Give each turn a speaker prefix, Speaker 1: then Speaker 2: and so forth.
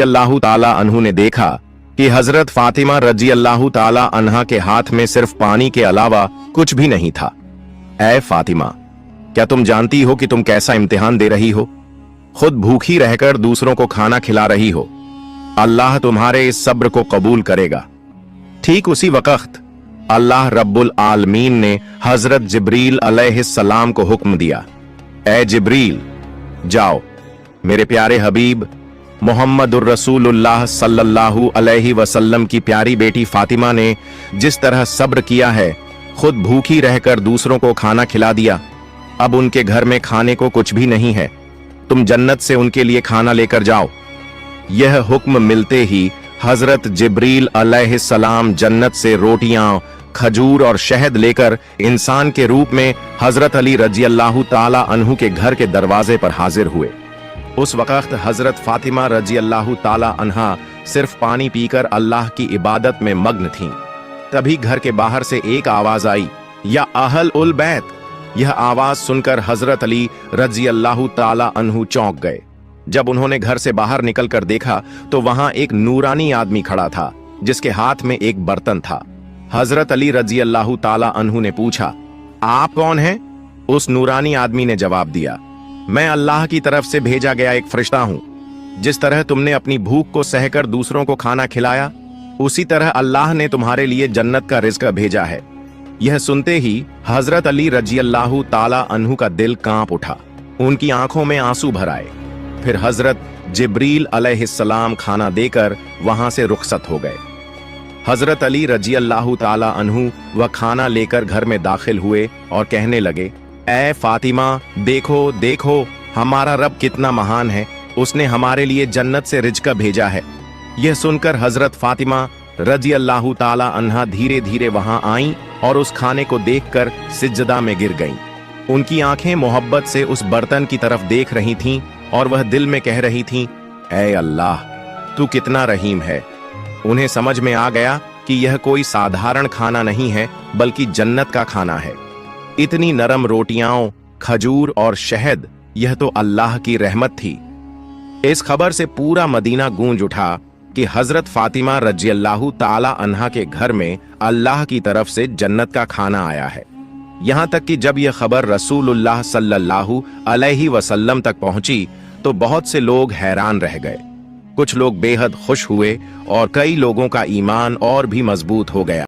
Speaker 1: अल्लाह ताला अन्हु ने देखा कि हजरत फातिमा रजी अल्लाह ताला अन्हा के हाथ में सिर्फ पानी के अलावा कुछ भी नहीं था। ऐ फातिमा, क्या तुम जानती हो कि तुम कैसा इम्तिहान दे रही हो? खुद भूखी रहकर दूसरों को खाना खिला रही हो। अल्लाह तुम्हारे इस सब्र को कबूल करेगा। ठीक उसी वक्त अल्लाह रब्बुल आलमीन ने हजरत जिब्रील अलैहिस्सलाम को हुक्म दिया, ऐ जिब्रील, जाओ मेरे प्यारे हबीब मोहम्मदुर रसूलुल्लाह सल्लल्लाहु अलैहि वसल्लम की प्यारी बेटी फातिमा ने जिस तरह सब्र किया है, खुद भूखी रहकर दूसरों को खाना खिला दिया, अब उनके घर में खाने को कुछ भी नहीं है, तुम जन्नत से उनके लिए खाना लेकर जाओ। यह हुक्म मिलते ही हजरत जिब्रील अलैहिस्सलाम जन्नत से रोटियां, खजूर और शहद लेकर इंसान के रूप में हजरत अली रजी अल्लाह ताला अन्हु के घर के दरवाजे पर हाजिर हुए। उस वक्त हजरत फातिमा रजी अल्लाह ताला अन्हा सिर्फ पानी पीकर अल्लाह की इबादत में मग्न थीं। तभी घर के बाहर से एक आवाज आई, या अहल उल बैत। यह आवाज सुनकर हजरत अली रजी अल्लाह ताला अन्हु चौंक गए। जब उन्होंने घर से बाहर निकलकर देखा तो वहां एक नूरानी आदमी खड़ा था जिसके हाथ में एक बर्तन था। हजरत अली रजी अल्लाह ताला अन्हु ने पूछा, आप कौन हैं? उस नूरानी आदमी ने जवाब दिया, मैं अल्लाह की तरफ से भेजा गया एक फरिश्ता हूं। जिस तरह तुमने अपनी भूख को सहकर दूसरों को खाना खिलाया, उसी तरह अल्लाह ने तुम्हारे लिए जन्नत का रिज़्क भेजा है। यह सुनते ही हजरत अली रजी अल्लाह ताला अन्हु का दिल कांप उठा, उनकी आंखों में आंसू भर आए। फिर हजरत जिब्रील अलैहिस्सलाम खाना देकर वहां से रुखसत हो गए। हजरत अली रजी अल्लाह ताला अन्हु वह खाना लेकर घर में दाखिल हुए और कहने लगे, ऐ फातिमा, देखो देखो हमारा रब कितना महान है, उसने हमारे लिए जन्नत से रिज़्क भेजा है। यह सुनकर हजरत फातिमा रजी अल्लाह ताला अन्हा धीरे धीरे वहां आईं और उस खाने को देखकर सिजदा में गिर गईं। उनकी आंखें मोहब्बत से उस बर्तन की तरफ देख रही थीं और वह दिल में कह रही थीं, ऐ अल्लाह, तू कितना रहीम है। उन्हें समझ में आ गया कि यह कोई साधारण खाना नहीं है बल्कि जन्नत का खाना है। इतनी नरम रोटियां, खजूर और शहद, यह तो अल्लाह की रहमत थी। इस खबर से पूरा मदीना गूंज उठा कि हजरत फातिमा रजी अल्लाह ताला अन्हा के घर में अल्लाह की तरफ से जन्नत का खाना आया है। यहां तक कि जब यह खबर रसूलुल्लाह सल्लल्लाहु अलैहि वसल्लम तक पहुंची तो बहुत से लोग हैरान रह गए। कुछ लोग बेहद खुश हुए और कई लोगों का ईमान और भी मजबूत हो गया।